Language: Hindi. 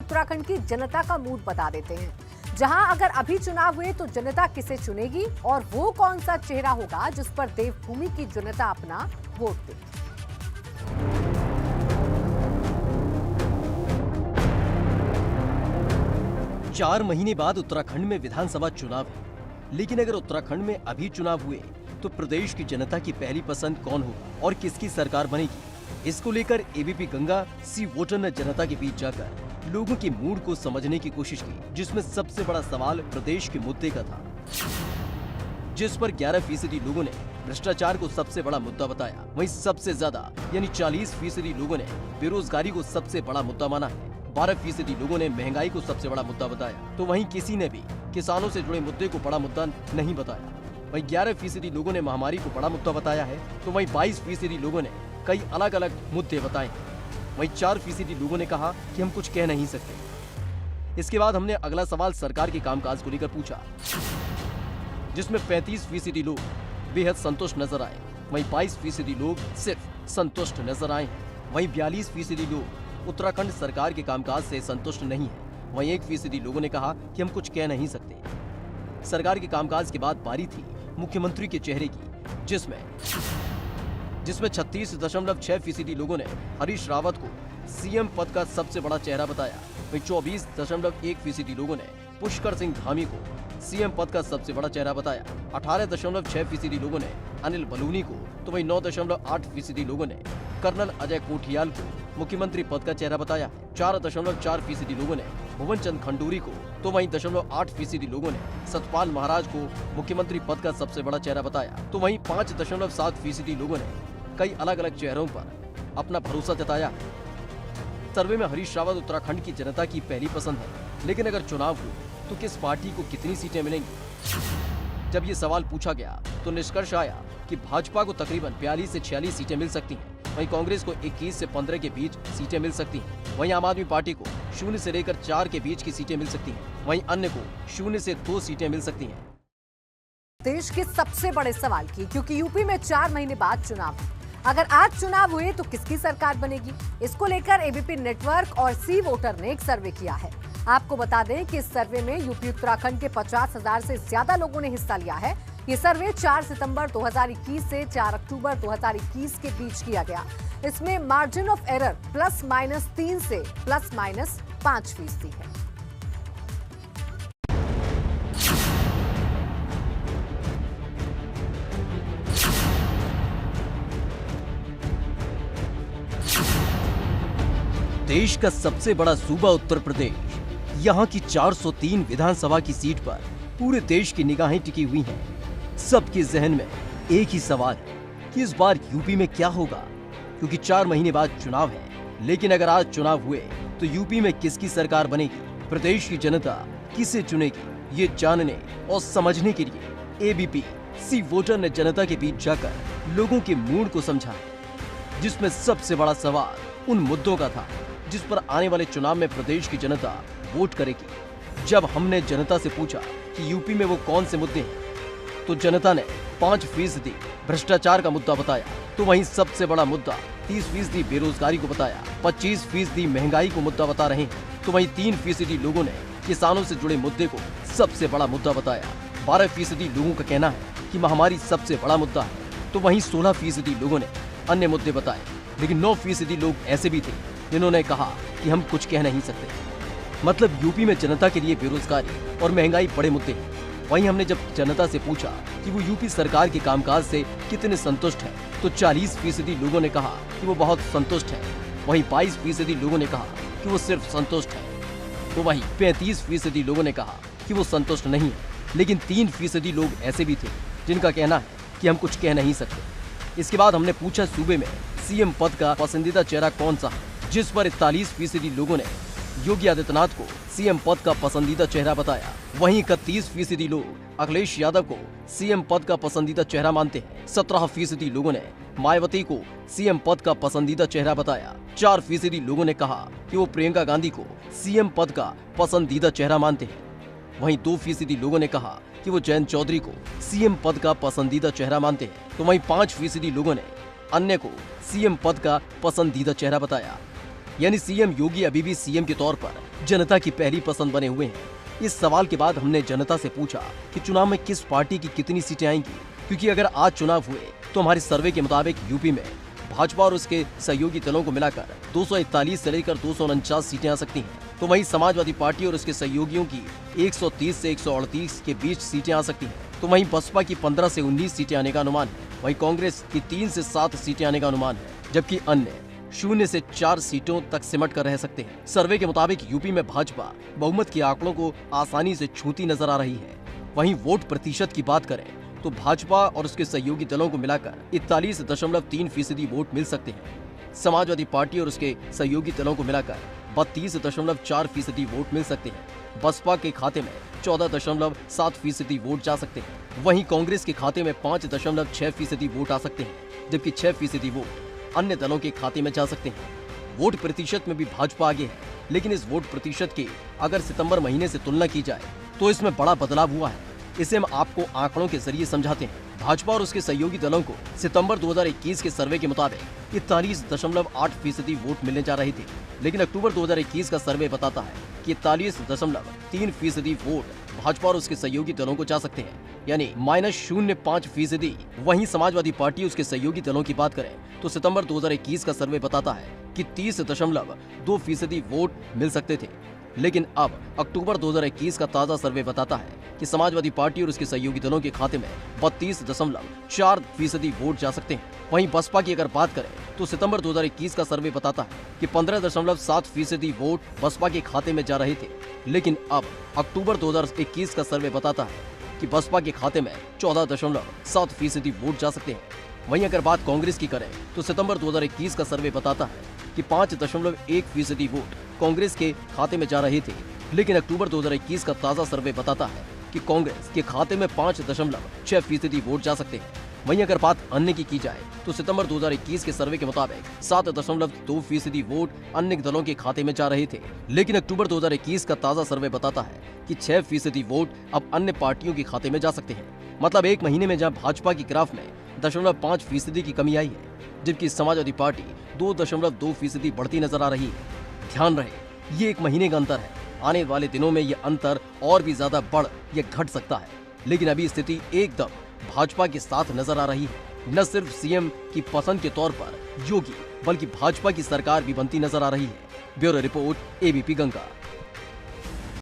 उत्तराखंड की जनता का मूड बता देते हैं। जहां अगर अभी चुनाव हुए तो जनता किसे चुनेगी और वो कौन सा चेहरा होगा जिस पर देवभूमि की जनता अपना वोट देगी। 4 महीने बाद उत्तराखंड में विधानसभा चुनाव है, लेकिन अगर उत्तराखंड में अभी चुनाव हुए तो प्रदेश की जनता की पहली पसंद कौन होगा और किसकी सरकार बनेगी, इसको लेकर एबीपी गंगा सी वोटर ने जनता के बीच जाकर लोगों के मूड को समझने की कोशिश की, जिसमें सबसे बड़ा सवाल प्रदेश के मुद्दे का था, जिस पर 11% लोगों ने भ्रष्टाचार को सबसे बड़ा मुद्दा बताया। वहीं सबसे ज्यादा यानी 40% लोगों ने बेरोजगारी को सबसे बड़ा मुद्दा माना है। 12% लोगों ने महंगाई को सबसे बड़ा मुद्दा बताया, तो वहीं किसी ने भी किसानों से जुड़े मुद्दे को बड़ा मुद्दा नहीं बताया। वहीं 11% लोगों ने महामारी को बड़ा मुद्दा बताया है, तो वहीं 22% लोगों ने कई अलग अलग मुद्दे बताए हैं। वहीं 4% लोगों ने कहा कि हम कुछ कह नहीं सकते। इसके बाद हमने अगला सवाल सरकार के कामकाज को लेकर पूछा, जिसमें 35% लोग बेहद संतुष्ट नजर आए। वहीं 22% लोग सिर्फ संतुष्ट नजर आए हैं। वहीं 42% लोग उत्तराखंड सरकार के कामकाज से संतुष्ट नहीं है। वहीं 1% लोगों ने कहा कि हम कुछ कह नहीं सकते। सरकार के कामकाज के बाद बारी थी मुख्यमंत्री के चेहरे की, जिसमें 36.6% लोगों ने हरीश रावत को सीएम पद का सबसे बड़ा चेहरा बताया। वहीं 24.1% लोगों ने पुष्कर सिंह धामी को सीएम पद का सबसे बड़ा चेहरा बताया। 18.6% लोगों ने अनिल बलूनी को, तो वहीं 9.8% लोगों ने कर्नल अजय कोठियाल को मुख्यमंत्री पद का चेहरा बताया। 4.4% लोगों ने भुवन चंद खंडूरी को, तो वहीं 0.8% लोगों ने सतपाल महाराज को मुख्यमंत्री पद का सबसे बड़ा चेहरा बताया। तो वहीं 5.7% लोगों ने कई अलग अलग चेहरों पर अपना भरोसा जताया। सर्वे में हरीश रावत उत्तराखंड की जनता की पहली पसंद है, लेकिन अगर चुनाव हो तो किस पार्टी को कितनी सीटें मिलेंगी? जब ये सवाल पूछा गया तो निष्कर्ष आया कि भाजपा को तकरीबन 42 से 46 सीटें मिल सकती हैं। वहीं कांग्रेस को 21 से 15 के बीच सीटें मिल सकती हैं। वहीं आम आदमी पार्टी को 0 से लेकर 4 के बीच की सीटें मिल सकती हैं। वहीं अन्य को 0 से 2 सीटें मिल सकती हैं। देश के सबसे बड़े सवाल की, क्योंकि यूपी में 4 महीने बाद चुनाव है। अगर आज चुनाव हुए तो किसकी सरकार बनेगी, इसको लेकर एबीपी नेटवर्क और सी वोटर ने एक सर्वे किया है। आपको बता दें कि इस सर्वे में यूपी उत्तराखंड के 50,000 से ज्यादा लोगों ने हिस्सा लिया है। ये सर्वे 4 सितंबर 2021 से 4 अक्टूबर 2021 के बीच किया गया। इसमें मार्जिन ऑफ एरर ±3 से ±5% है। देश का सबसे बड़ा सूबा उत्तर प्रदेश, यहाँ की 403 विधानसभा की सीट पर पूरे देश की निगाहें टिकी हुई हैं। सबके जहन में एक ही सवाल है कि इस बार यूपी में क्या होगा, क्योंकि 4 महीने बाद चुनाव है। लेकिन अगर आज चुनाव हुए तो यूपी में किसकी सरकार बनेगी, प्रदेश की जनता किसे चुनेगी, ये जानने और समझने के लिए एबीपी सी वोटर ने जनता के बीच जाकर लोगों के मूड को समझा है, जिसमें सबसे बड़ा सवाल उन मुद्दों का था जिस पर आने वाले चुनाव में प्रदेश की जनता वोट करेगी। जब हमने जनता से पूछा कि यूपी में वो कौन से मुद्दे हैं, तो जनता ने 5% भ्रष्टाचार का मुद्दा बताया, तो वहीं सबसे बड़ा मुद्दा 30% बेरोजगारी को बताया। 25% महंगाई को मुद्दा बता रहे हैं, तो वहीं 3% लोगों ने किसानों से जुड़े मुद्दे को सबसे बड़ा मुद्दा बताया। 12% लोगों का कहना है कि महामारी सबसे बड़ा मुद्दा है, तो वहीं 16% लोगों ने अन्य मुद्दे बताए। लेकिन 9% लोग ऐसे भी थे जिन्होंने कहा कि हम कुछ कह नहीं सकते। मतलब यूपी में जनता के लिए बेरोजगारी और महंगाई बड़े मुद्दे हैं। वहीं हमने जब जनता से पूछा कि वो यूपी सरकार के कामकाज से कितने संतुष्ट हैं, तो 40% लोगों ने कहा कि वो बहुत संतुष्ट हैं। वहीं 22% लोगों ने कहा कि वो सिर्फ संतुष्ट हैं। तो वहीं 35% लोगों ने कहा कि वो संतुष्ट नहीं है। लेकिन 3% लोग ऐसे भी थे जिनका कहना है कि हम कुछ कह नहीं सकते। इसके बाद हमने पूछा सूबे में सीएम पद का पसंदीदा चेहरा कौन सा है, जिस पर 41% लोगों ने योगी आदित्यनाथ को सीएम पद का पसंदीदा चेहरा बताया। वहीं 31% लोग अखिलेश यादव को सीएम पद का पसंदीदा चेहरा मानते हैं। 17% लोगों ने मायावती को सीएम पद का पसंदीदा चेहरा बताया। 4% लोगों ने कहा कि वो प्रियंका गांधी को सीएम पद का पसंदीदा चेहरा मानते हैं। वहीं 2% लोगों ने कहा कि वो जयंत चौधरी को सीएम पद का पसंदीदा चेहरा मानते हैं। तो वहीं 5% लोगों ने अन्य को सीएम पद का पसंदीदा चेहरा बताया। यानी सीएम योगी अभी भी सीएम के तौर पर जनता की पहली पसंद बने हुए हैं। इस सवाल के बाद हमने जनता से पूछा कि चुनाव में किस पार्टी की कितनी सीटें आएंगी, क्योंकि अगर आज चुनाव हुए तो हमारे सर्वे के मुताबिक यूपी में भाजपा और उसके सहयोगी दलों को मिलाकर 241 से लेकर 249 सीटें आ सकती हैं। तो वहीं समाजवादी पार्टी और उसके सहयोगियों की 130 से 138 के बीच सीटें आ सकती हैं। तो वहीं बसपा की 15 से 19 सीटें आने का अनुमान है। वहीं कांग्रेस की 3 से 7 सीटें आने का अनुमान है, जबकि अन्य 0 से 4 सीटों तक सिमट कर रह सकते हैं। सर्वे के मुताबिक यूपी में भाजपा बहुमत के आंकड़ों को आसानी से छूती नजर आ रही है। वहीं वोट प्रतिशत की बात करें तो भाजपा और उसके सहयोगी दलों को मिलाकर 41.3% वोट मिल सकते हैं। समाजवादी पार्टी और उसके सहयोगी दलों को मिलाकर 32.4% वोट मिल सकते हैं। बसपा के खाते में 14.7% वोट जा सकते हैं। वहीं कांग्रेस के खाते में 5.6% वोट आ सकते हैं, जबकि 6% वोट अन्य दलों के खाते में जा सकते हैं। वोट प्रतिशत में भी भाजपा आगे है, लेकिन इस वोट प्रतिशत की अगर सितंबर महीने से तुलना की जाए तो इसमें बड़ा बदलाव हुआ है। इसे हम आपको आंकड़ों के जरिए समझाते हैं। भाजपा और उसके सहयोगी दलों को सितंबर 2021 के सर्वे के मुताबिक 41.8% वोट मिलने जा रहे थे, लेकिन अक्टूबर 2021 का सर्वे बताता है कि 41.3% वोट भाजपा और उसके सहयोगी दलों को जा सकते हैं, यानी -0.5%। वहीं समाजवादी पार्टी उसके सहयोगी दलों की बात करें तो सितंबर 2021 का सर्वे बताता है कि 30.2% वोट मिल सकते थे, लेकिन अब अक्टूबर 2021 का ताजा सर्वे बताता है कि समाजवादी पार्टी और उसके सहयोगी दलों के खाते में 32.4% वोट जा सकते हैं। वहीं बसपा की अगर बात करें तो सितंबर 2021 का सर्वे बताता है कि 15.7% वोट बसपा के खाते में जा रहे थे, लेकिन अब अक्टूबर 2021 का सर्वे बताता है कि बसपा के खाते में 14.7% वोट जा सकते हैं। वहीं अगर बात कांग्रेस की करें तो सितंबर 2021 का सर्वे बताता है कि 5.1% वोट कांग्रेस के खाते में जा रहे थे, लेकिन अक्टूबर 2021 का ताजा सर्वे बताता है कि कांग्रेस के खाते में 5.6% वोट जा सकते हैं। वहीं अगर बात अन्य की जाए तो सितंबर 2021 के सर्वे के मुताबिक 7.2% वोट अन्य दलों के खाते में जा रहे थे, लेकिन अक्टूबर 2021 का ताजा सर्वे बताता है कि 6% वोट अब अन्य पार्टियों के खाते में जा सकते हैं। मतलब एक महीने में जहां भाजपा की ग्राफ में 0.5% की कमी आई है, जबकि समाजवादी पार्टी 2.2% बढ़ती नजर आ रही है। ध्यान रहे ये एक महीने का अंतर है, आने वाले दिनों में ये अंतर और भी ज्यादा बढ़ या घट सकता है, लेकिन अभी स्थिति एकदम भाजपा के साथ नजर आ रही है। न सिर्फ सीएम की पसंद के तौर पर योगी, बल्कि भाजपा की सरकार भी बनती नजर आ रही है। Bureau report, ABP Ganga.